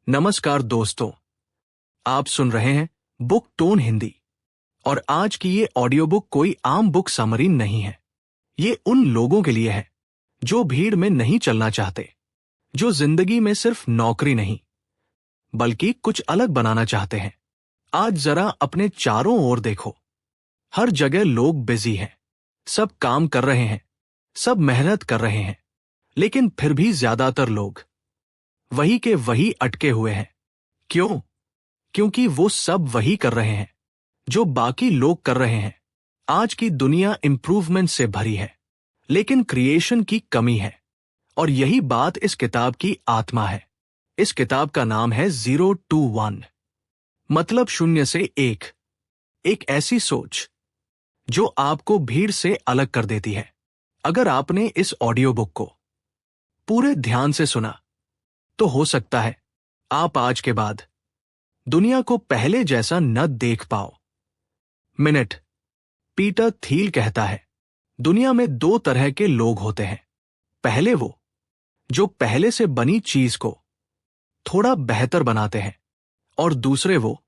नमस्कार दोस्तों, आप सुन रहे हैं बुक टोन हिंदी। और आज की ये ऑडियो बुक कोई आम बुक समरी नहीं है। ये उन लोगों के लिए है जो भीड़ में नहीं चलना चाहते, जो जिंदगी में सिर्फ नौकरी नहीं बल्कि कुछ अलग बनाना चाहते हैं। आज जरा अपने चारों ओर देखो। हर जगह लोग बिजी हैं, सब काम कर रहे हैं, सब मेहनत कर रहे हैं, लेकिन फिर भी ज्यादातर लोग वही के वही अटके हुए हैं। क्यों? क्योंकि वो सब वही कर रहे हैं जो बाकी लोग कर रहे हैं। आज की दुनिया इंप्रूवमेंट से भरी है, लेकिन क्रिएशन की कमी है। और यही बात इस किताब की आत्मा है। इस किताब का नाम है 0 to 1, मतलब 0 से 1। एक ऐसी सोच जो आपको भीड़ से अलग कर देती है। अगर आपने इस ऑडियो बुक को पूरे ध्यान से सुना तो हो सकता है आप आज के बाद दुनिया को पहले जैसा न देख पाओ। मिनट। पीटर थील कहता है, दुनिया में दो तरह के लोग होते हैं। पहले वो जो पहले से बनी चीज को थोड़ा बेहतर बनाते हैं, और दूसरे वो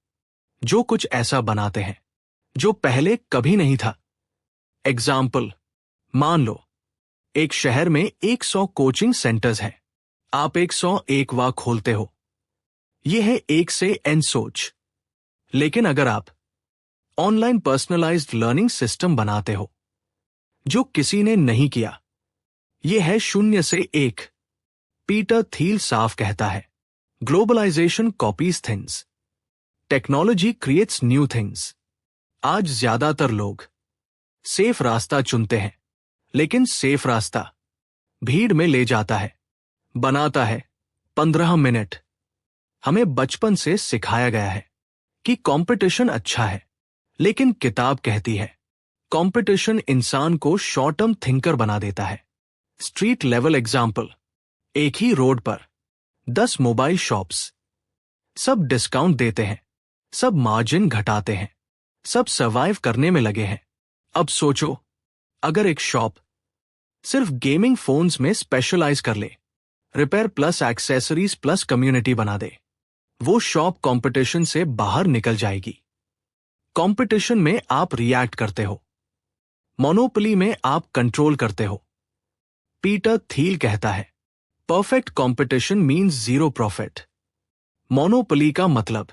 जो कुछ ऐसा बनाते हैं जो पहले कभी नहीं था। एग्जाम्पल, मान लो एक शहर में 100 कोचिंग सेंटर्स हैं। आप 101वां खोलते हो। यह है 1 से n सोच। लेकिन अगर आप ऑनलाइन पर्सनलाइज्ड लर्निंग सिस्टम बनाते हो जो किसी ने नहीं किया, यह है 0 से 1। पीटर थील साफ कहता है, globalisation copies things, technology creates new things. आज ज्यादातर लोग सेफ रास्ता चुनते हैं, लेकिन सेफ रास्ता भीड़ में ले जाता है, बनाता है 15 मिनट। हमें बचपन से सिखाया गया है कि कंपटीशन अच्छा है, लेकिन किताब कहती है कंपटीशन इंसान को शॉर्ट टर्म थिंकर बना देता है। स्ट्रीट लेवल एग्जाम्पल, एक ही रोड पर 10 मोबाइल शॉप्स, सब डिस्काउंट देते हैं, सब मार्जिन घटाते हैं, सब सर्वाइव करने में लगे हैं। अब सोचो, अगर एक शॉप सिर्फ गेमिंग फोन्स में स्पेशलाइज कर ले, repair plus accessories plus community बना दे, वो शॉप कंपटीशन से बाहर निकल जाएगी। कंपटीशन में आप रिएक्ट करते हो, मोनोपोली में आप कंट्रोल करते हो। पीटर थील कहता है, perfect competition means zero profit. Monopoly का मतलब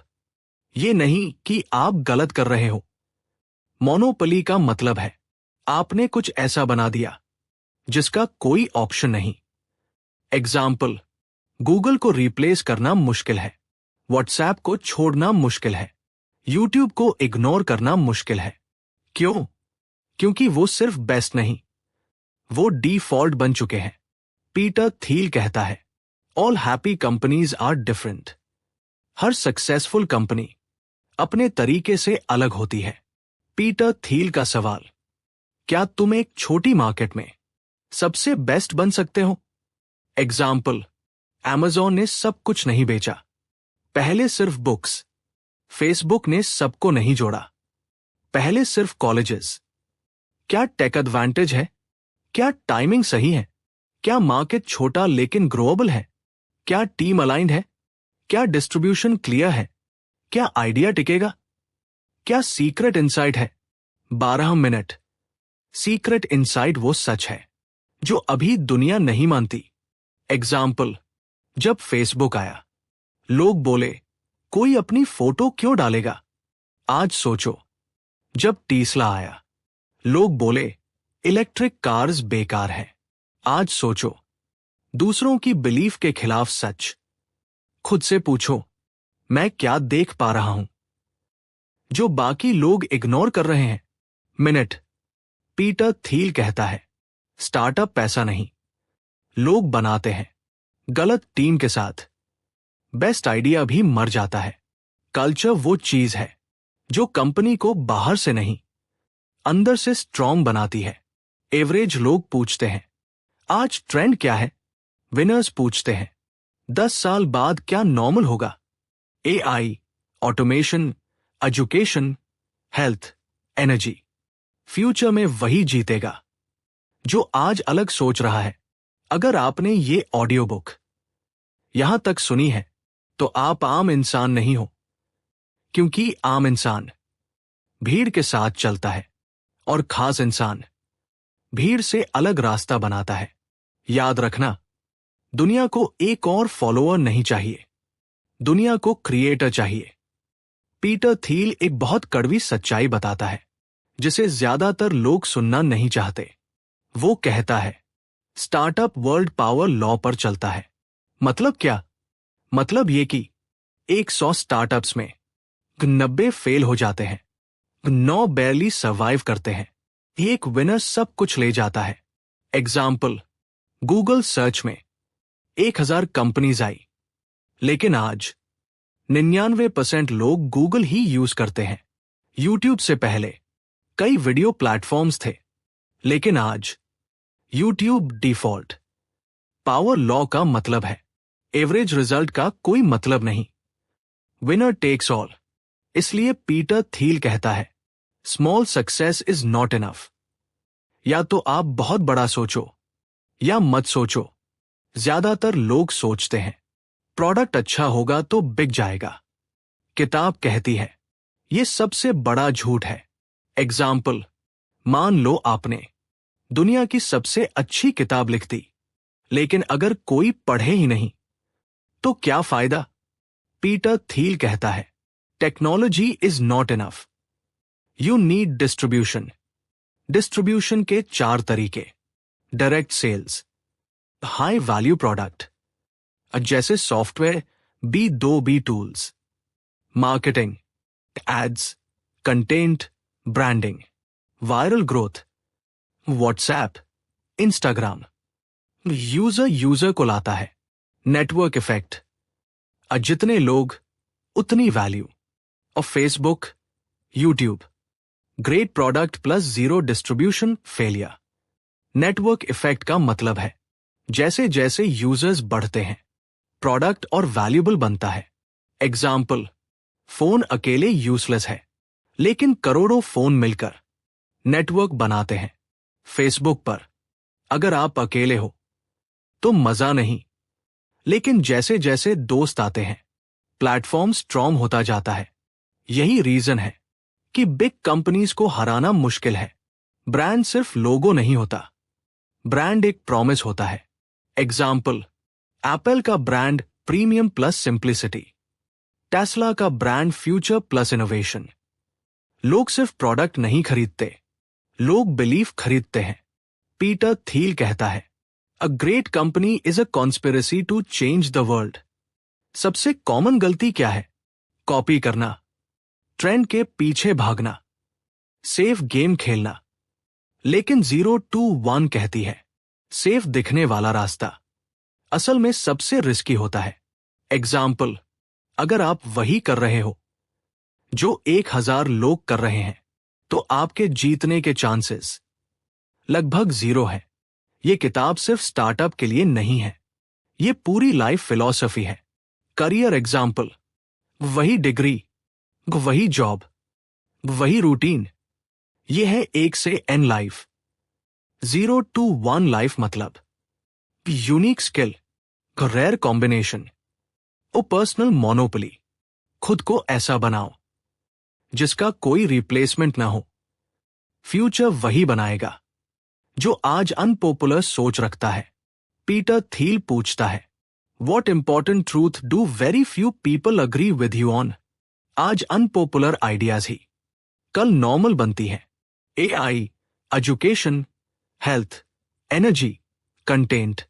ये नहीं कि आप गलत कर रहे हो। मोनोपोली का मतलब है आपने कुछ ऐसा बना दिया जिसका कोई ऑप्शन नहीं। एग्जाम्पल, गूगल को रिप्लेस करना मुश्किल है, व्हाट्सएप को छोड़ना मुश्किल है, यूट्यूब को इग्नोर करना मुश्किल है। क्यों? क्योंकि वो सिर्फ बेस्ट नहीं, वो डिफॉल्ट बन चुके हैं। पीटर थील कहता है, all happy companies are different. हर सक्सेसफुल कंपनी अपने तरीके से अलग होती है। पीटर थील का सवाल, क्या तुम एक छोटी मार्केट में सबसे बेस्ट बन सकते हो? एग्जाम्पल, Amazon ने सब कुछ नहीं बेचा, पहले सिर्फ बुक्स। फेसबुक ने सबको नहीं जोड़ा, पहले सिर्फ कॉलेजेस। क्या टेक एडवांटेज है? क्या टाइमिंग सही है? क्या मार्केट छोटा लेकिन ग्रोएबल है? क्या टीम अलाइंड है? क्या डिस्ट्रीब्यूशन क्लियर है? क्या आइडिया टिकेगा? क्या सीक्रेट इनसाइट है? 12 मिनट। सीक्रेट इनसाइट वो सच है जो अभी दुनिया नहीं मानती। एग्जाम्पल, जब फेसबुक आया, लोग बोले कोई अपनी फोटो क्यों डालेगा? आज सोचो, जब टेस्ला आया, लोग बोले इलेक्ट्रिक कार्स बेकार है। आज सोचो, दूसरों की बिलीफ के खिलाफ सच। खुद से पूछो, मैं क्या देख पा रहा हूं जो बाकी लोग इग्नोर कर रहे हैं? मिनट। पीटर थील कहता है, स्टार्टअप पैसा नहीं, लोग बनाते हैं, गलत टीम के साथ। बेस्ट आइडिया भी मर जाता है। कल्चर वो चीज है जो कंपनी को बाहर से नहीं, अंदर से स्ट्रॉन्ग बनाती है। एवरेज लोग पूछते हैं, आज ट्रेंड क्या है? विनर्स पूछते हैं, 10 साल बाद क्या नॉर्मल होगा? AI, automation, education, health, energy. Future में वही जीतेगा जो आज अलग सोच रहा है। अगर आपने ये ऑडियो बुक यहां तक सुनी है तो आप आम इंसान नहीं हो, क्योंकि आम इंसान भीड़ के साथ चलता है और खास इंसान भीड़ से अलग रास्ता बनाता है। याद रखना, दुनिया को एक और फॉलोअर नहीं चाहिए, दुनिया को क्रिएटर चाहिए। पीटर थील एक बहुत कड़वी सच्चाई बताता है, जिसे ज्यादातर लोग सुनना नहीं चाहते। वो कहता है, स्टार्टअप वर्ल्ड पावर लॉ पर चलता है। मतलब क्या? मतलब ये कि 100 स्टार्टअप्स में 90 फेल हो जाते हैं, 9 बैरली सर्वाइव करते हैं, एक विनर सब कुछ ले जाता है। एग्जाम्पल, गूगल सर्च में 1000 कंपनीज आई, लेकिन आज 99% लोग गूगल ही यूज करते हैं। यूट्यूब से पहले कई वीडियो प्लेटफॉर्म्स थे, लेकिन आज यूट्यूब डिफॉल्ट। पावर लॉ का मतलब है, एवरेज रिजल्ट का कोई मतलब नहीं, विनर टेक्स ऑल। इसलिए पीटर थील कहता है, small success is not enough. या तो आप बहुत बड़ा सोचो या मत सोचो। ज्यादातर लोग सोचते हैं प्रोडक्ट अच्छा होगा तो बिक जाएगा। किताब कहती है, यह सबसे बड़ा झूठ है। एग्जाम्पल, मान लो आपने दुनिया की सबसे अच्छी किताब लिख दी, लेकिन अगर कोई पढ़े ही नहीं तो क्या फायदा? पीटर थील कहता है, technology is not enough, you need distribution. Distribution के 4 तरीके, direct sales, high value product जैसे software, B2B tools, marketing, ads, content, branding, viral growth, WhatsApp, Instagram. User को लाता है, नेटवर्क इफेक्ट, जितने लोग उतनी वैल्यू, और Facebook, YouTube, great product plus zero distribution failure. Network effect का मतलब है, जैसे जैसे यूजर्स बढ़ते हैं, प्रोडक्ट और वैल्यूबल बनता है। एग्जाम्पल, फोन अकेले यूजलेस है, लेकिन करोड़ों फोन मिलकर नेटवर्क बनाते हैं। फेसबुक पर अगर आप अकेले हो तो मजा नहीं, लेकिन जैसे जैसे दोस्त आते हैं, प्लेटफॉर्म स्ट्रॉन्ग होता जाता है। यही रीजन है कि बिग कंपनीज को हराना मुश्किल है। ब्रांड सिर्फ लोगो नहीं होता, ब्रांड एक प्रॉमिस होता है। एग्जाम्पल, एप्पल का brand premium plus simplicity, Tesla का ब्रांड फ्यूचर प्लस इनोवेशन। लोग सिर्फ प्रोडक्ट नहीं खरीदते, लोग बिलीफ खरीदते हैं। पीटर थील कहता है, a great company is a conspiracy to change the world. सबसे कॉमन गलती क्या है? कॉपी करना, ट्रेंड के पीछे भागना, सेफ गेम खेलना। लेकिन 0 to 1 कहती है, सेफ दिखने वाला रास्ता असल में सबसे रिस्की होता है। एग्जाम्पल, अगर आप वही कर रहे हो जो 1000 लोग कर रहे हैं, तो आपके जीतने के चांसेस लगभग 0 है। ये किताब सिर्फ स्टार्टअप के लिए नहीं है, ये पूरी लाइफ फिलॉसफी है। करियर एग्जाम्पल, वही डिग्री, वही जॉब, वही रूटीन, ये है 1 से N लाइफ। 0 to 1 लाइफ मतलब यूनिक स्किल, रेयर कॉम्बिनेशन, ओ पर्सनल मोनोपोली। खुद को ऐसा बनाओ जिसका कोई रिप्लेसमेंट ना हो। फ्यूचर वही बनाएगा जो आज अनपॉपुलर सोच रखता है। पीटर थील पूछता है, what important truth do very few people agree with you on? आज अनपॉपुलर आइडियाज ही कल नॉर्मल बनती हैं। AI, education, health, energy, content.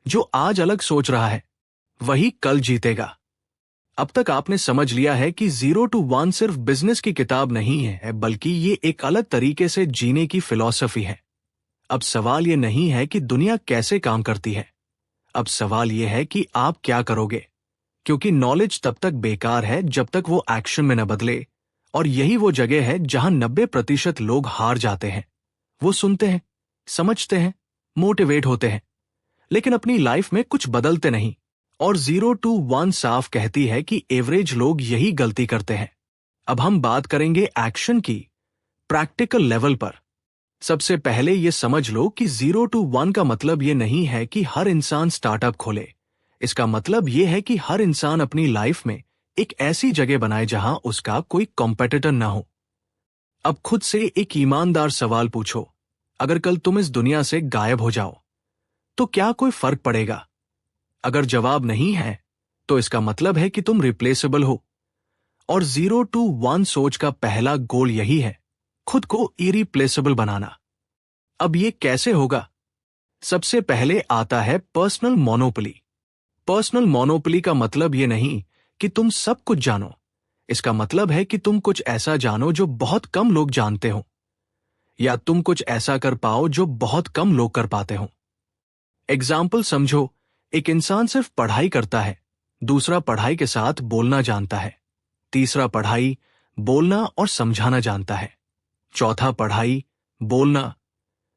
जो आज अलग सोच रहा है वही कल जीतेगा। अब तक आपने समझ लिया है कि 0 to 1 सिर्फ बिजनेस की किताब नहीं है, बल्कि ये एक अलग तरीके से जीने की फिलॉसफी है। अब सवाल ये नहीं है कि दुनिया कैसे काम करती है, अब सवाल ये है कि आप क्या करोगे, क्योंकि नॉलेज तब तक बेकार है जब तक वो एक्शन में न बदले। और यही वो जगह है जहां 90% लोग हार जाते हैं। वो सुनते हैं, समझते हैं, मोटिवेट होते हैं, लेकिन अपनी लाइफ में कुछ बदलते नहीं। और 0 to 1 साफ कहती है कि एवरेज लोग यही गलती करते हैं। अब हम बात करेंगे एक्शन की, प्रैक्टिकल लेवल पर। सबसे पहले ये समझ लो कि 0 to 1 का मतलब ये नहीं है कि हर इंसान स्टार्टअप खोले इसका मतलब ये है कि हर इंसान अपनी लाइफ में एक ऐसी जगह बनाए जहां उसका कोई कॉम्पिटिटर ना हो। अब खुद से एक ईमानदार सवाल पूछो, अगर कल तुम इस दुनिया से गायब हो जाओ तो क्या कोई फर्क पड़ेगा? अगर जवाब नहीं है तो इसका मतलब है कि तुम रिप्लेसेबल हो। और 0 to 1 सोच का पहला गोल यही है, खुद को इरिप्लेसेबल बनाना। अब ये कैसे होगा? सबसे पहले आता है पर्सनल मोनोपोली। पर्सनल मोनोपोली का मतलब ये नहीं कि तुम सब कुछ जानो। इसका मतलब है कि तुम कुछ ऐसा जानो जो बहुत कम लोग जानते हो, या तुम कुछ ऐसा कर पाओ जो बहुत कम लोग कर पाते हो। एग्जाम्पल समझो, एक इंसान सिर्फ पढ़ाई करता है, दूसरा पढ़ाई के साथ बोलना जानता है, तीसरा पढ़ाई, बोलना और समझाना जानता है, चौथा पढ़ाई, बोलना,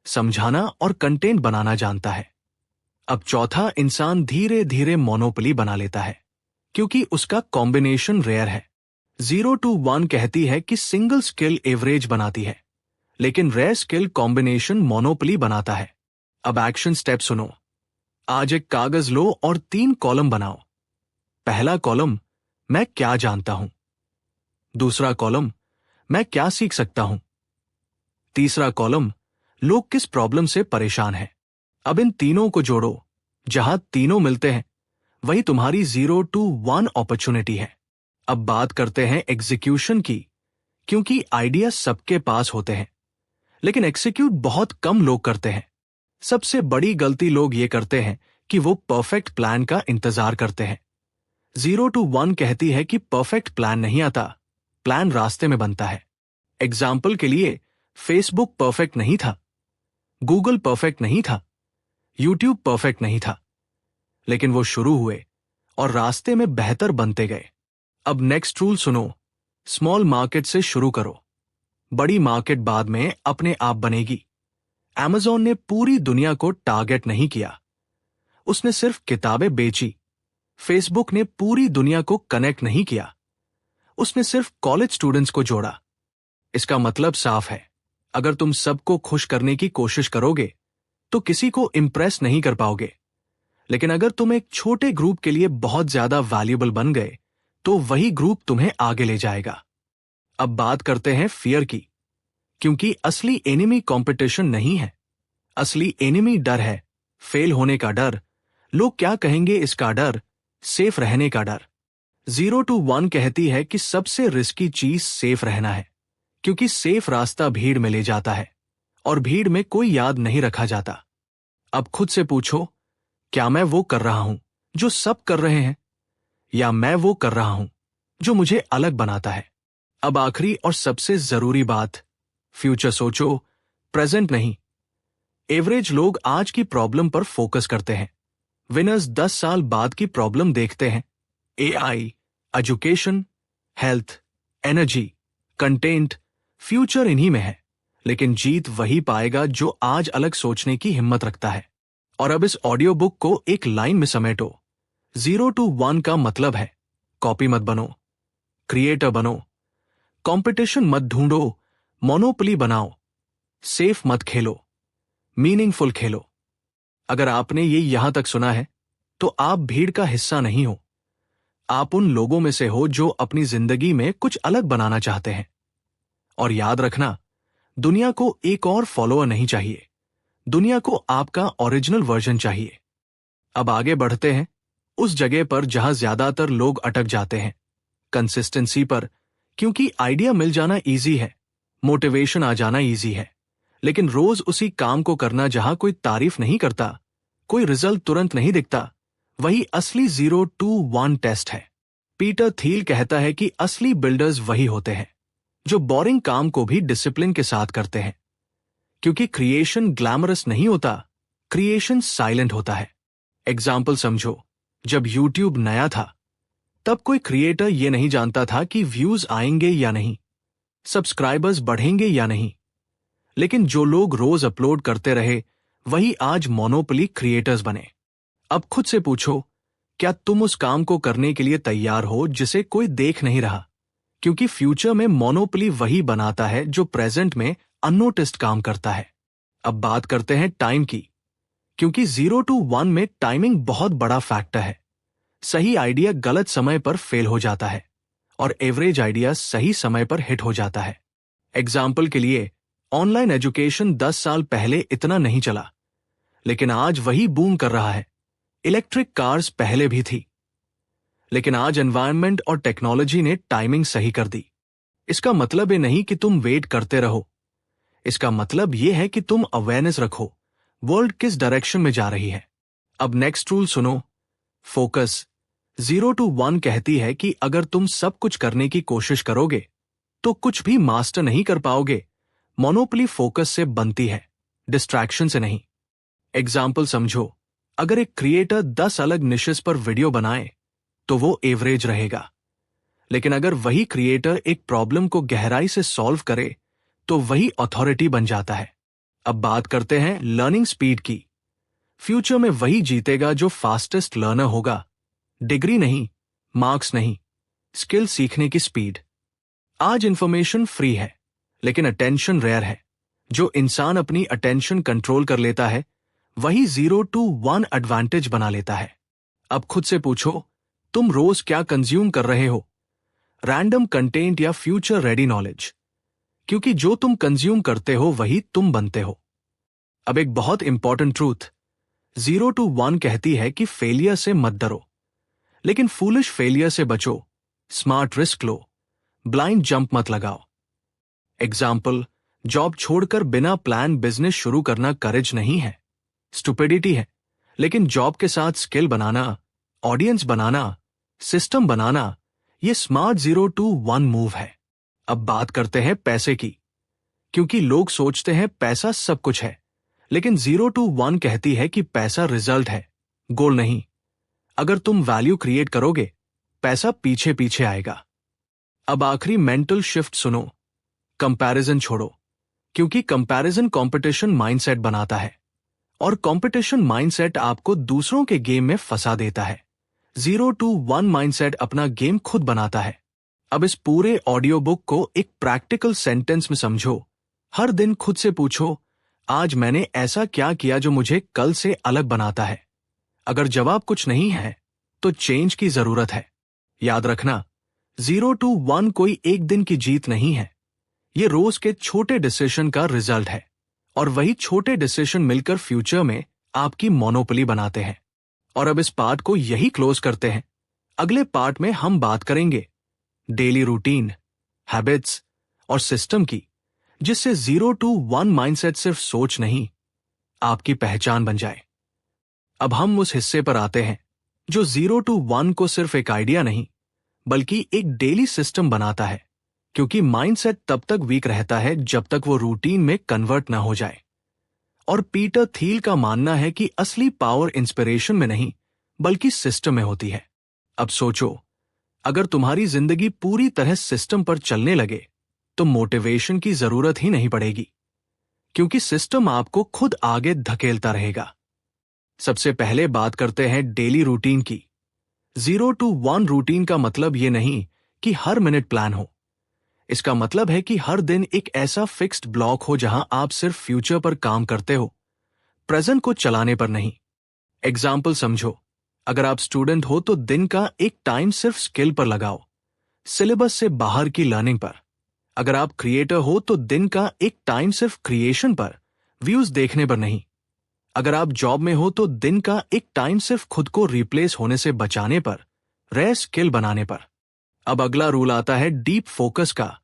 समझाना और कंटेंट बनाना जानता है। अब चौथा इंसान धीरे धीरे मोनोपोली बना लेता है, क्योंकि उसका कॉम्बिनेशन रेयर है। 0 to 1 कहती है कि सिंगल स्किल एवरेज बनाती है, लेकिन रेयर स्किल कॉम्बिनेशन मोनोपोली बनाता है। अब एक्शन स्टेप सुनो। आज एक कागज लो और 3 कॉलम बनाओ। पहला कॉलम, मैं क्या जानता हूं। दूसरा कॉलम, मैं क्या सीख सकता हूं। तीसरा कॉलम, लोग किस प्रॉब्लम से परेशान हैं। अब इन तीनों को जोड़ो। जहां तीनों मिलते हैं वही तुम्हारी 0 to 1 अपॉर्चुनिटी है। अब बात करते हैं एग्जीक्यूशन की, क्योंकि आइडिया सबके पास होते हैं, लेकिन एग्जीक्यूट बहुत कम लोग करते हैं। सबसे बड़ी गलती लोग ये करते हैं कि वो परफेक्ट प्लान का इंतजार करते हैं। 0 to 1 कहती है कि परफेक्ट प्लान नहीं आता, प्लान रास्ते में बनता है। एग्जाम्पल के लिए, फेसबुक परफेक्ट नहीं था, गूगल परफेक्ट नहीं था, यूट्यूब परफेक्ट नहीं था, लेकिन वो शुरू हुए और रास्ते में बेहतर बनते गए। अब नेक्स्ट रूल सुनो, स्मॉल मार्केट से शुरू करो, बड़ी मार्केट बाद में अपने आप बनेगी। Amazon ने पूरी दुनिया को टारगेट नहीं किया, उसने सिर्फ किताबें बेची। फेसबुक ने पूरी दुनिया को कनेक्ट नहीं किया, उसने सिर्फ कॉलेज स्टूडेंट्स को जोड़ा। इसका मतलब साफ है, अगर तुम सबको खुश करने की कोशिश करोगे तो किसी को इंप्रेस नहीं कर पाओगे, लेकिन अगर तुम एक छोटे ग्रुप के लिए बहुत ज्यादा वैल्यूएबल बन गए तो वही ग्रुप तुम्हें आगे ले जाएगा। अब बात करते हैं फियर की, क्योंकि असली एनिमी कंपटीशन नहीं है, असली एनिमी डर है। फेल होने का डर, लोग क्या कहेंगे इसका डर, सेफ रहने का डर। 0 to 1 कहती है कि सबसे रिस्की चीज सेफ रहना है, क्योंकि सेफ रास्ता भीड़ में ले जाता है और भीड़ में कोई याद नहीं रखा जाता। अब खुद से पूछो, क्या मैं वो कर रहा हूं जो सब कर रहे हैं, या मैं वो कर रहा हूं जो मुझे अलग बनाता है? अब आखिरी और सबसे जरूरी बात, फ्यूचर सोचो, प्रेजेंट नहीं। एवरेज लोग आज की प्रॉब्लम पर फोकस करते हैं, विनर्स 10 साल बाद की प्रॉब्लम देखते हैं। AI, education, health, energy, content, future इन्हीं में है, लेकिन जीत वही पाएगा जो आज अलग सोचने की हिम्मत रखता है। और अब इस ऑडियो बुक को एक लाइन में समेटो। 0 to 1 का मतलब है, कॉपी मत बनो, क्रिएटर बनो, कंपटीशन मत ढूंढो, मोनोपोली बनाओ, सेफ मत खेलो, मीनिंगफुल खेलो। अगर आपने ये यहां तक सुना है तो आप भीड़ का हिस्सा नहीं हो, आप उन लोगों में से हो जो अपनी जिंदगी में कुछ अलग बनाना चाहते हैं। और याद रखना, दुनिया को एक और फॉलोअर नहीं चाहिए, दुनिया को आपका ओरिजिनल वर्जन चाहिए। अब आगे बढ़ते हैं उस जगह पर जहां ज्यादातर लोग अटक जाते हैं, कंसिस्टेंसी पर, क्योंकि आइडिया मिल जाना इजी है, मोटिवेशन आ जाना इजी है, लेकिन रोज उसी काम को करना जहां कोई तारीफ नहीं करता, कोई रिजल्ट तुरंत नहीं दिखता, वही असली 0 to 1 टेस्ट है। पीटर थील कहता है कि असली बिल्डर्स वही होते हैं जो बोरिंग काम को भी डिसिप्लिन के साथ करते हैं, क्योंकि क्रिएशन ग्लैमरस नहीं होता, क्रिएशन साइलेंट होता है। एग्जाम्पल समझो, जब यूट्यूब नया था तब कोई क्रिएटर ये नहीं जानता था कि व्यूज आएंगे या नहीं, सब्सक्राइबर्स बढ़ेंगे या नहीं, लेकिन जो लोग रोज अपलोड करते रहे वही आज मोनोपोली क्रिएटर्स बने। अब खुद से पूछो, क्या तुम उस काम को करने के लिए तैयार हो जिसे कोई देख नहीं रहा? क्योंकि फ्यूचर में मोनोपोली वही बनाता है जो प्रेजेंट में अननोटिस्ड काम करता है। अब बात करते हैं टाइम की, क्योंकि 0 to 1 में टाइमिंग बहुत बड़ा फैक्टर है। सही आइडिया गलत समय पर फेल हो जाता है और एवरेज आइडिया सही समय पर हिट हो जाता है। एग्जाम्पल के लिए, ऑनलाइन एजुकेशन 10 साल पहले इतना नहीं चला, लेकिन आज वही बूम कर रहा है। इलेक्ट्रिक कार्स पहले भी थी, लेकिन आज एनवायरनमेंट और टेक्नोलॉजी ने टाइमिंग सही कर दी। इसका मतलब ये नहीं कि तुम वेट करते रहो, इसका मतलब ये है कि तुम अवेयरनेस रखो वर्ल्ड किस डायरेक्शन में जा रही है। अब नेक्स्ट रूल सुनो, फोकस। 0 to 1 कहती है कि अगर तुम सब कुछ करने की कोशिश करोगे तो कुछ भी मास्टर नहीं कर पाओगे। मोनोपोली फोकस से बनती है, डिस्ट्रैक्शन से नहीं। एग्जाम्पल समझो, अगर एक क्रिएटर 10 अलग निशेस पर वीडियो बनाए तो वो एवरेज रहेगा, लेकिन अगर वही क्रिएटर एक प्रॉब्लम को गहराई से सॉल्व करे तो वही अथॉरिटी बन जाता है। अब बात करते हैं लर्निंग स्पीड की। फ्यूचर में वही जीतेगा जो फास्टेस्ट लर्नर होगा। डिग्री नहीं, मार्क्स नहीं, स्किल सीखने की स्पीड। आज इंफॉर्मेशन फ्री है, लेकिन अटेंशन रेयर है। जो इंसान अपनी अटेंशन कंट्रोल कर लेता है वही 0 to 1 एडवांटेज बना लेता है। अब खुद से पूछो, तुम रोज क्या कंज्यूम कर रहे हो? रैंडम कंटेंट या फ्यूचर रेडी नॉलेज? क्योंकि जो तुम कंज्यूम करते हो वही तुम बनते हो। अब एक बहुत इंपॉर्टेंट ट्रूथ, 0 to 1 कहती है कि फेलियर से मत डरो, लेकिन फूलिश फेलियर से बचो। स्मार्ट रिस्क लो, ब्लाइंड जंप मत लगाओ। एग्जाम्पल, जॉब छोड़कर बिना प्लान बिजनेस शुरू करना करेज नहीं है, स्टुपिडिटी है। लेकिन जॉब के साथ स्किल बनाना, ऑडियंस बनाना, सिस्टम बनाना, ये स्मार्ट 0 to 1 मूव है। अब बात करते हैं पैसे की, क्योंकि लोग सोचते हैं पैसा सब कुछ है, लेकिन 0 to 1 कहती है कि पैसा रिजल्ट है, गोल नहीं। अगर तुम वैल्यू क्रिएट करोगे, पैसा पीछे पीछे आएगा। अब आखिरी मेंटल शिफ्ट सुनो, कंपैरिजन छोड़ो, क्योंकि कंपैरिजन कंपटीशन माइंडसेट बनाता है और कंपटीशन माइंडसेट आपको दूसरों के गेम में फंसा देता है। 0 to 1 माइंडसेट अपना गेम खुद बनाता है। अब इस पूरे ऑडियो बुक को एक प्रैक्टिकल सेंटेंस में समझो। हर दिन खुद से पूछो, आज मैंने ऐसा क्या किया जो मुझे कल से अलग बनाता है? अगर जवाब कुछ नहीं है तो चेंज की जरूरत है। याद रखना, 0 to 1 कोई एक दिन की जीत नहीं है, ये रोज के छोटे डिसीजन का रिजल्ट है और वही छोटे डिसीजन मिलकर फ्यूचर में आपकी मोनोपोली बनाते हैं। और अब इस पार्ट को यही क्लोज करते हैं। अगले पार्ट में हम बात करेंगे डेली रूटीन, हैबिट्स और सिस्टम की, जिससे 0 to 1 माइंडसेट सिर्फ सोच नहीं, आपकी पहचान बन जाए। अब हम उस हिस्से पर आते हैं जो 0 to 1 को सिर्फ एक आइडिया नहीं बल्कि एक डेली सिस्टम बनाता है, क्योंकि माइंडसेट तब तक वीक रहता है जब तक वो रूटीन में कन्वर्ट ना हो जाए। और पीटर थील का मानना है कि असली पावर इंस्पिरेशन में नहीं बल्कि सिस्टम में होती है। अब सोचो, अगर तुम्हारी जिंदगी पूरी तरह सिस्टम पर चलने लगे तो मोटिवेशन की जरूरत ही नहीं पड़ेगी, क्योंकि सिस्टम आपको खुद आगे धकेलता रहेगा। सबसे पहले बात करते हैं डेली रूटीन की। 0 to 1 रूटीन का मतलब ये नहीं कि हर मिनट प्लान हो। इसका मतलब है कि हर दिन एक ऐसा फिक्स्ड ब्लॉक हो जहां आप सिर्फ फ्यूचर पर काम करते हो, प्रेजेंट को चलाने पर नहीं। एग्जाम्पल समझो, अगर आप स्टूडेंट हो तो दिन का एक टाइम सिर्फ स्किल पर लगाओ, सिलेबस से बाहर की लर्निंग पर। अगर आप क्रिएटर हो तो दिन का एक टाइम सिर्फ क्रिएशन पर, व्यूज देखने पर नहीं। अगर आप जॉब में हो तो दिन का एक टाइम सिर्फ खुद को रिप्लेस होने से बचाने पर, रेयर स्किल बनाने पर। अब अगला रूल आता है डीप फोकस का।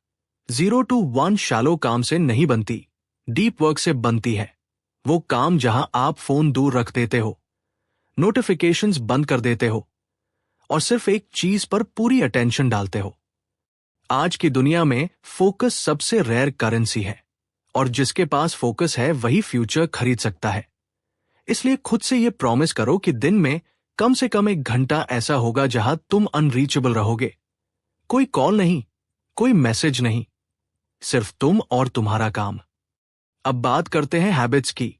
0 to 1 शैलो काम से नहीं बनती, डीप वर्क से बनती है। वो काम जहां आप फोन दूर रख देते हो, नोटिफिकेशंस बंद कर देते हो और सिर्फ एक चीज पर पूरी अटेंशन डालते हो। आज की दुनिया में फोकस सबसे रेयर करेंसी है और जिसके पास फोकस है वही फ्यूचर खरीद सकता है। इसलिए खुद से ये प्रॉमिस करो कि दिन में कम से कम 1 घंटा ऐसा होगा जहां तुम अनरीचेबल रहोगे। कोई कॉल नहीं, कोई मैसेज नहीं, सिर्फ तुम और तुम्हारा काम। अब बात करते हैं हैबिट्स की,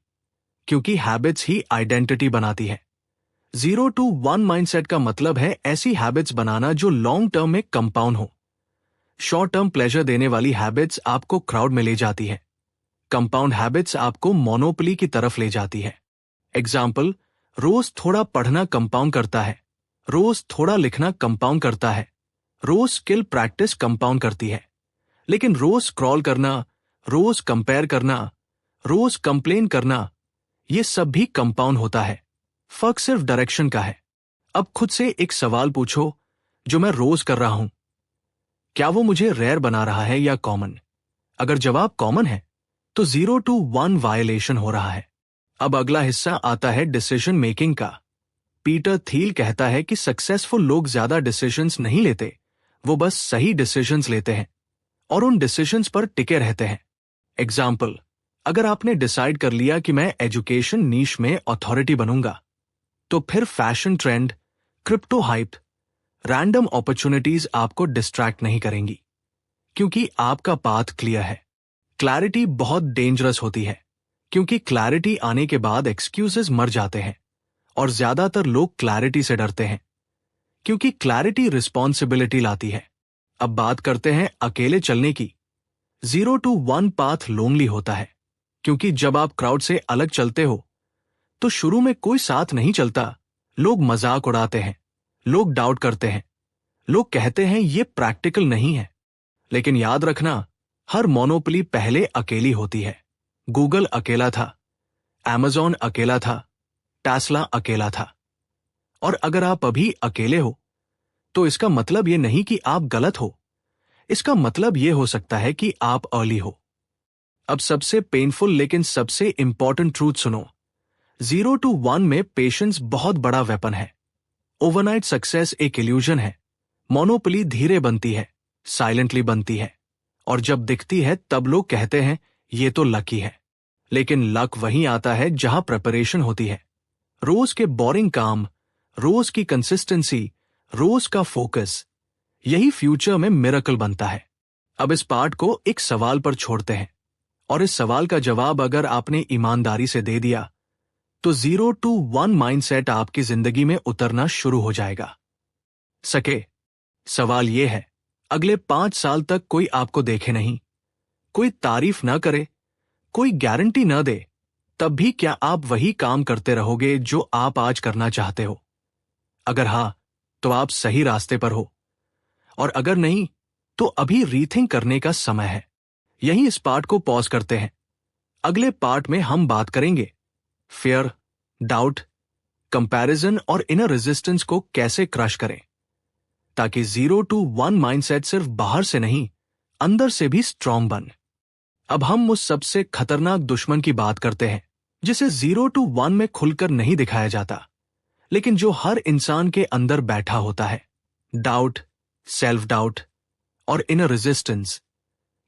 क्योंकि हैबिट्स ही आइडेंटिटी बनाती है। 0 to 1 माइंडसेट का मतलब है ऐसी हैबिट्स बनाना जो लॉन्ग टर्म में कंपाउंड हो। शॉर्ट टर्म प्लेजर देने वाली हैबिट्स आपको क्राउड में ले जाती है, कंपाउंड हैबिट्स आपको मोनोपोली की तरफ ले जाती है। एग्जाम्पल, रोज थोड़ा पढ़ना कंपाउंड करता है, रोज थोड़ा लिखना कंपाउंड करता है, रोज स्किल प्रैक्टिस कंपाउंड करती है। लेकिन रोज स्क्रॉल करना, रोज कंपेयर करना, रोज कंप्लेन करना, ये सब भी कंपाउंड होता है। फर्क सिर्फ डायरेक्शन का है। अब खुद से एक सवाल पूछो, जो मैं रोज कर रहा हूं, क्या वो मुझे रेयर बना रहा है या कॉमन? अगर जवाब कॉमन है तो 0 to 1 वायलेशन हो रहा है। अब अगला हिस्सा आता है डिसीजन मेकिंग का। पीटर थील कहता है कि सक्सेसफुल लोग ज्यादा डिसीजंस नहीं लेते, वो बस सही डिसीजंस लेते हैं और उन डिसीजंस पर टिके रहते हैं। एग्जाम्पल, अगर आपने डिसाइड कर लिया कि मैं एजुकेशन नीश में अथॉरिटी बनूंगा, तो फिर fashion trend, crypto hype, random opportunities आपको डिस्ट्रैक्ट नहीं करेंगी, क्योंकि आपका पाथ क्लियर है। क्लैरिटी बहुत डेंजरस होती है, क्योंकि क्लैरिटी आने के बाद एक्सक्यूजेस मर जाते हैं और ज्यादातर लोग क्लैरिटी से डरते हैं, क्योंकि क्लैरिटी रिस्पॉन्सिबिलिटी लाती है। अब बात करते हैं अकेले चलने की। 0 to 1 पाथ लोनली होता है, क्योंकि जब आप क्राउड से अलग चलते हो तो शुरू में कोई साथ नहीं चलता। लोग मजाक उड़ाते हैं, लोग डाउट करते हैं, लोग कहते हैं ये प्रैक्टिकल नहीं है। लेकिन याद रखना, हर मोनोपोली पहले अकेली होती है। गूगल अकेला था, Amazon अकेला था, टेस्ला अकेला था। और अगर आप अभी अकेले हो तो इसका मतलब ये नहीं कि आप गलत हो, इसका मतलब ये हो सकता है कि आप अर्ली हो। अब सबसे पेनफुल लेकिन सबसे इंपॉर्टेंट ट्रूथ सुनो। 0 to 1 में पेशेंस बहुत बड़ा वेपन है। ओवरनाइट सक्सेस एक इल्यूजन है। मोनोपोली धीरे बनती है, साइलेंटली बनती है, और जब दिखती है तब लोग कहते हैं ये तो लकी है। लेकिन लक वहीं आता है जहां प्रिपरेशन होती है। रोज के बोरिंग काम, रोज की कंसिस्टेंसी, रोज का फोकस, यही फ्यूचर में मिरेकल बनता है। अब इस पार्ट को एक सवाल पर छोड़ते हैं, और इस सवाल का जवाब अगर आपने ईमानदारी से दे दिया तो 0 to 1 माइंडसेट आपकी जिंदगी में उतरना शुरू हो जाएगा। सके, सवाल यह है, अगले 5 साल तक कोई आपको देखे नहीं, कोई तारीफ ना करे, कोई गारंटी ना दे, तब भी क्या आप वही काम करते रहोगे जो आप आज करना चाहते हो? अगर हां, तो आप सही रास्ते पर हो, और अगर नहीं, तो अभी रीथिंक करने का समय है। यहीं इस पार्ट को पॉज करते हैं। अगले पार्ट में हम बात करेंगे फियर, डाउट, कंपैरिजन और इनर रेजिस्टेंस को कैसे क्रश करें, ताकि 0 to 1 माइंडसेट सिर्फ बाहर से नहीं, अंदर से भी स्ट्रांग बन। अब हम उस सबसे खतरनाक दुश्मन की बात करते हैं, जिसे 0 to 1 में खुलकर नहीं दिखाया जाता, लेकिन जो हर इंसान के अंदर बैठा होता है। डाउट, सेल्फ डाउट और इनर रेजिस्टेंस।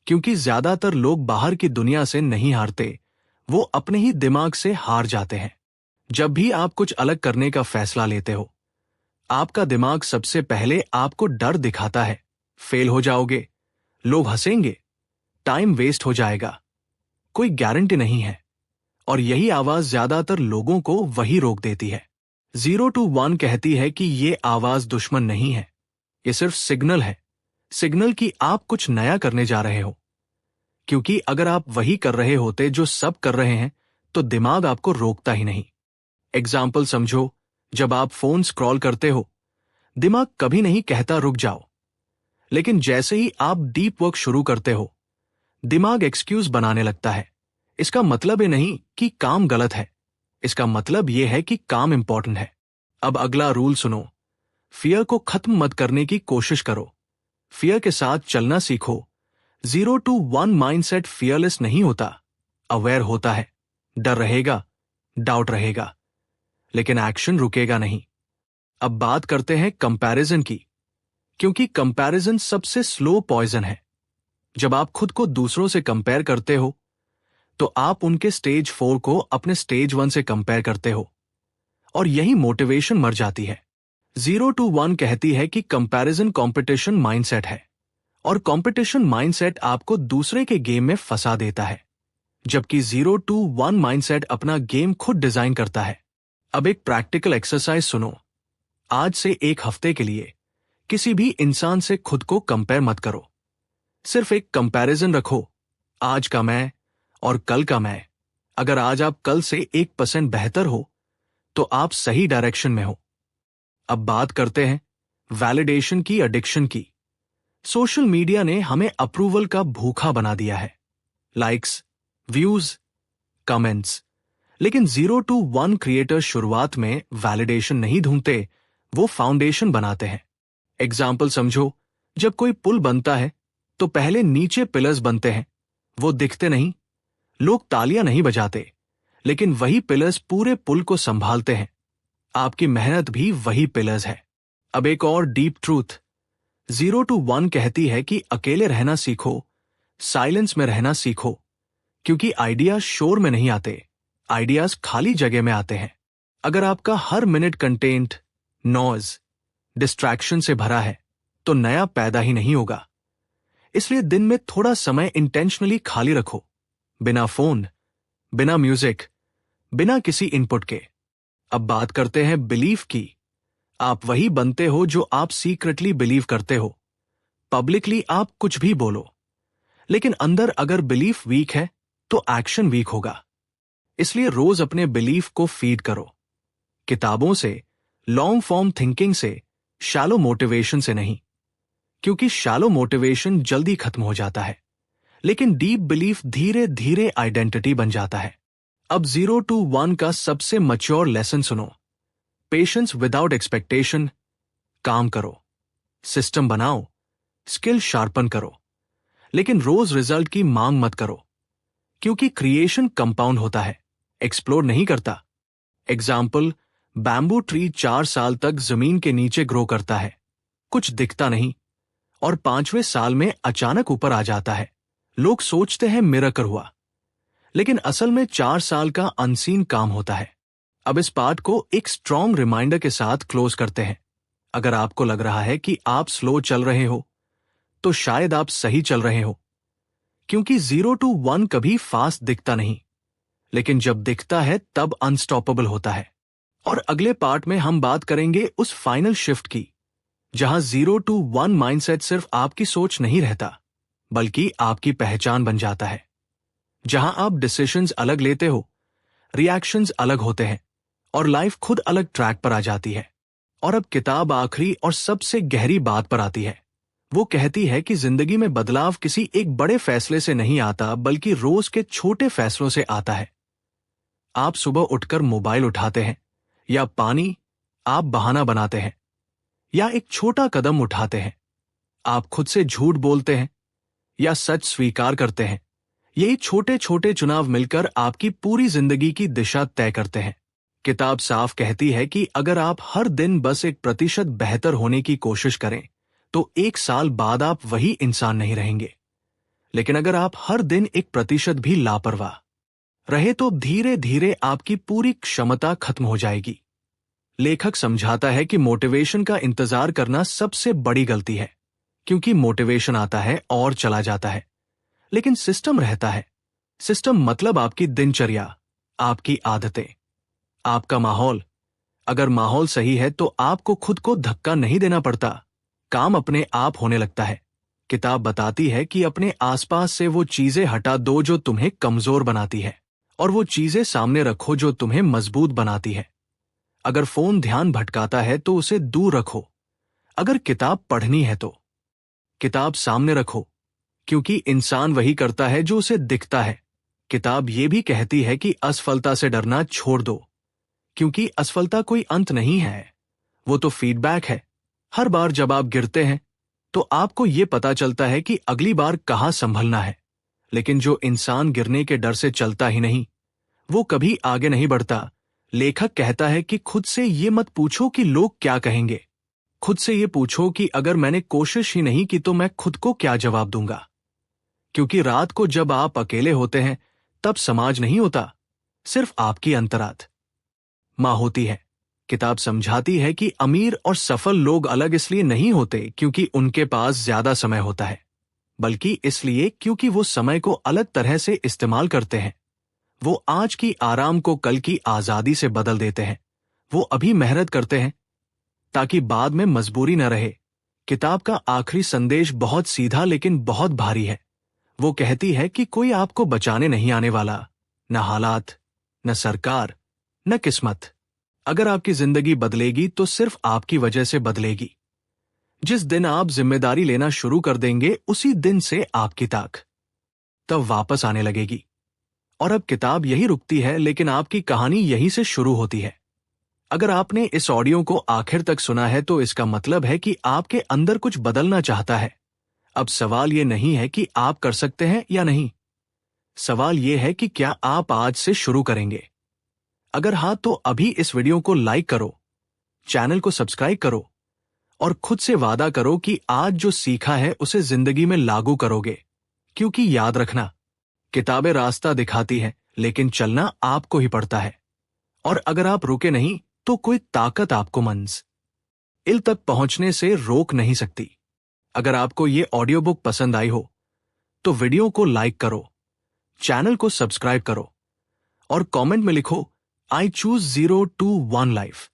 क्योंकि ज्यादातर लोग बाहर की दुनिया से नहीं हारते, वो अपने ही दिमाग से हार जाते हैं। जब भी आप कुछ अलग करने का फैसला लेते हो, आपका दिमाग सबसे पहले आपको डर दिखाता है। फेल हो जाओगे, लोग हंसेंगे, टाइम वेस्ट हो जाएगा, कोई गारंटी नहीं है। और यही आवाज ज्यादातर लोगों को वही रोक देती है। 0 to 1 कहती है कि ये आवाज दुश्मन नहीं है, ये सिर्फ सिग्नल है। सिग्नल कि आप कुछ नया करने जा रहे हो। क्योंकि अगर आप वही कर रहे होते जो सब कर रहे हैं, तो दिमाग आपको रोकता ही नहीं। एग्जाम्पल समझो, जब आप फोन स्क्रॉल करते हो, दिमाग कभी नहीं कहता रुक जाओ। लेकिन जैसे ही आप डीप वर्क शुरू करते हो, दिमाग एक्सक्यूज बनाने लगता है। इसका मतलब ये नहीं कि काम गलत है, इसका मतलब यह है कि काम इंपॉर्टेंट है। अब अगला रूल सुनो, फियर को खत्म मत करने की कोशिश करो, फियर के साथ चलना सीखो। 0 to 1 माइंडसेट फियरलेस नहीं होता, अवेयर होता है। डर रहेगा, डाउट रहेगा, लेकिन एक्शन रुकेगा नहीं। अब बात करते हैं कंपैरिजन की, क्योंकि कंपैरिजन सबसे स्लो पॉइजन है। जब आप खुद को दूसरों से कंपेयर करते हो, तो आप उनके स्टेज 4 को अपने स्टेज 1 से कंपेयर करते हो, और यही मोटिवेशन मर जाती है। 0 to 1 कहती है कि कंपैरिजन कंपटीशन माइंडसेट है, और कंपटीशन माइंडसेट आपको दूसरे के गेम में फंसा देता है, जबकि 0 to 1 माइंडसेट अपना गेम खुद डिजाइन करता है। अब एक प्रैक्टिकल एक्सरसाइज सुनो। आज से एक हफ्ते के लिए किसी भी इंसान से खुद को कंपेयर मत करो। सिर्फ एक कंपैरिजन रखो, आज का मैं और कल का मैं। अगर आज आप कल से 1% बेहतर हो, तो आप सही डायरेक्शन में हो। अब बात करते हैं वैलिडेशन की एडिक्शन की। सोशल मीडिया ने हमें अप्रूवल का भूखा बना दिया है। Likes, views, comments. लेकिन 0 to 1 क्रिएटर्स शुरुआत में वैलिडेशन नहीं ढूंढते, वो फाउंडेशन बनाते हैं। एग्जाम्पल समझो, जब कोई पुल बनता है तो पहले नीचे पिलर्स बनते हैं। वो दिखते नहीं, लोग तालियां नहीं बजाते, लेकिन वही पिलर्स पूरे पुल को संभालते हैं। आपकी मेहनत भी वही पिलर्स है। अब एक और डीप ट्रूथ, 0 to 1 कहती है कि अकेले रहना सीखो, साइलेंस में रहना सीखो, क्योंकि आइडियाज शोर में नहीं आते, आइडियाज खाली जगह में आते हैं। अगर आपका हर मिनट कंटेंट, नॉइज, डिस्ट्रैक्शन से भरा है तो नया पैदा ही नहीं होगा। इसलिए दिन में थोड़ा समय इंटेंशनली खाली रखो, बिना फोन, बिना म्यूजिक, बिना किसी इनपुट के। अब बात करते हैं बिलीफ की। आप वही बनते हो जो आप सीक्रेटली बिलीव करते हो। पब्लिकली आप कुछ भी बोलो, लेकिन अंदर अगर बिलीफ वीक है तो एक्शन वीक होगा। इसलिए रोज अपने बिलीफ को फीड करो, किताबों से, लॉन्ग फॉर्म थिंकिंग से, शैलो मोटिवेशन से नहीं, क्योंकि शैलो मोटिवेशन जल्दी खत्म हो जाता है, लेकिन डीप बिलीफ धीरे धीरे आइडेंटिटी बन जाता है। अब 0 to 1 का सबसे मैच्योर लेसन सुनो। Patience without expectation. काम करो, सिस्टम बनाओ, स्किल शार्पन करो, लेकिन रोज रिजल्ट की मांग मत करो, क्योंकि क्रिएशन कंपाउंड होता है, एक्सप्लोर नहीं करता। एग्जाम्पल, बैम्बू ट्री 4 साल तक जमीन के नीचे ग्रो करता है, कुछ दिखता नहीं, और 5वें साल में अचानक ऊपर आ जाता है। लोग सोचते हैं मिरेकल हुआ, लेकिन असल में 4 साल का अनसीन काम होता है। अब इस पार्ट को एक स्ट्रॉन्ग रिमाइंडर के साथ क्लोज करते हैं। अगर आपको लग रहा है कि आप स्लो चल रहे हो, तो शायद आप सही चल रहे हो, क्योंकि 0 to 1 कभी फास्ट दिखता नहीं, लेकिन जब दिखता है तब अनस्टॉपेबल होता है। और अगले पार्ट में हम बात करेंगे उस फाइनल शिफ्ट की, जहां 0 to 1 माइंडसेट सिर्फ आपकी सोच नहीं रहता, बल्कि आपकी पहचान बन जाता है। जहां आप डिसीजंस अलग लेते हो, रिएक्शंस अलग होते हैं, और लाइफ खुद अलग ट्रैक पर आ जाती है। और अब किताब आखिरी और सबसे गहरी बात पर आती है। वो कहती है कि जिंदगी में बदलाव किसी एक बड़े फैसले से नहीं आता, बल्कि रोज के छोटे फैसलों से आता है। आप सुबह उठकर मोबाइल उठाते हैं, या पानी आप बहाना बनाते हैं, या एक छोटा कदम उठाते हैं। आप खुद से झूठ बोलते हैं या सच स्वीकार करते हैं। यही छोटे छोटे चुनाव मिलकर आपकी पूरी जिंदगी की दिशा तय करते हैं। किताब साफ कहती है कि अगर आप हर दिन बस 1% बेहतर होने की कोशिश करें, तो 1 साल बाद आप वही इंसान नहीं रहेंगे। लेकिन अगर आप हर दिन 1% भी लापरवाह रहे, तो धीरे धीरे आपकी पूरी क्षमता खत्म हो जाएगी। लेखक समझाता है कि मोटिवेशन का इंतजार करना सबसे बड़ी गलती है, क्योंकि मोटिवेशन आता है और चला जाता है, लेकिन सिस्टम रहता है। सिस्टम मतलब आपकी दिनचर्या, आपकी आदतें, आपका माहौल। अगर माहौल सही है तो आपको खुद को धक्का नहीं देना पड़ता, काम अपने आप होने लगता है। किताब बताती है कि अपने आसपास से वो चीजें हटा दो जो तुम्हें कमजोर बनाती है, और वो चीजें सामने रखो जो तुम्हें मजबूत बनाती है। अगर फोन ध्यान भटकाता है तो उसे दूर रखो। अगर किताब पढ़नी है तो किताब सामने रखो, क्योंकि इंसान वही करता है जो उसे दिखता है। किताब ये भी कहती है कि असफलता से डरना छोड़ दो, क्योंकि असफलता कोई अंत नहीं है, वो तो फीडबैक है। हर बार जब आप गिरते हैं तो आपको ये पता चलता है कि अगली बार कहाँ संभलना है। लेकिन जो इंसान गिरने के डर से चलता ही नहीं, वो कभी आगे नहीं बढ़ता। लेखक कहता है कि खुद से ये मत पूछो कि लोग क्या कहेंगे, खुद से ये पूछो कि अगर मैंने कोशिश ही नहीं की तो मैं खुद को क्या जवाब दूंगा। क्योंकि रात को जब आप अकेले होते हैं, तब समाज नहीं होता, सिर्फ आपकी अंतरात्मा मां होती है। किताब समझाती है कि अमीर और सफल लोग अलग इसलिए नहीं होते क्योंकि उनके पास ज्यादा समय होता है, बल्कि इसलिए क्योंकि वो समय को अलग तरह से इस्तेमाल करते हैं। वो आज की आराम को कल की आजादी से बदल देते हैं। वो अभी मेहनत करते हैं ताकि बाद में मजबूरी न रहे। किताब का आखिरी संदेश बहुत सीधा लेकिन बहुत भारी है। वो कहती है कि कोई आपको बचाने नहीं आने वाला, न हालात, न सरकार, न किस्मत। अगर आपकी जिंदगी बदलेगी तो सिर्फ आपकी वजह से बदलेगी। जिस दिन आप जिम्मेदारी लेना शुरू कर देंगे उसी दिन से आपकी ताक तब वापस आने लगेगी। और अब किताब यही रुकती है, लेकिन आपकी कहानी यहीं से शुरू होती है। अगर आपने इस ऑडियो को आखिर तक सुना है तो इसका मतलब है कि आपके अंदर कुछ बदलना चाहता है। अब सवाल यह नहीं है कि आप कर सकते हैं या नहीं, सवाल यह है कि क्या आप आज से शुरू करेंगे। अगर हाँ तो अभी इस वीडियो को लाइक करो, चैनल को सब्सक्राइब करो और खुद से वादा करो कि आज जो सीखा है उसे जिंदगी में लागू करोगे। क्योंकि याद रखना, किताबें रास्ता दिखाती हैं, लेकिन चलना आपको ही पड़ता है। और अगर आप रुके नहीं तो कोई ताकत आपको मंजिल तक पहुंचने से रोक नहीं सकती। अगर आपको ये ऑडियो बुक पसंद आई हो तो वीडियो को लाइक करो, चैनल को सब्सक्राइब करो और कमेंट में लिखो, आई चूज 0 to 1 लाइफ।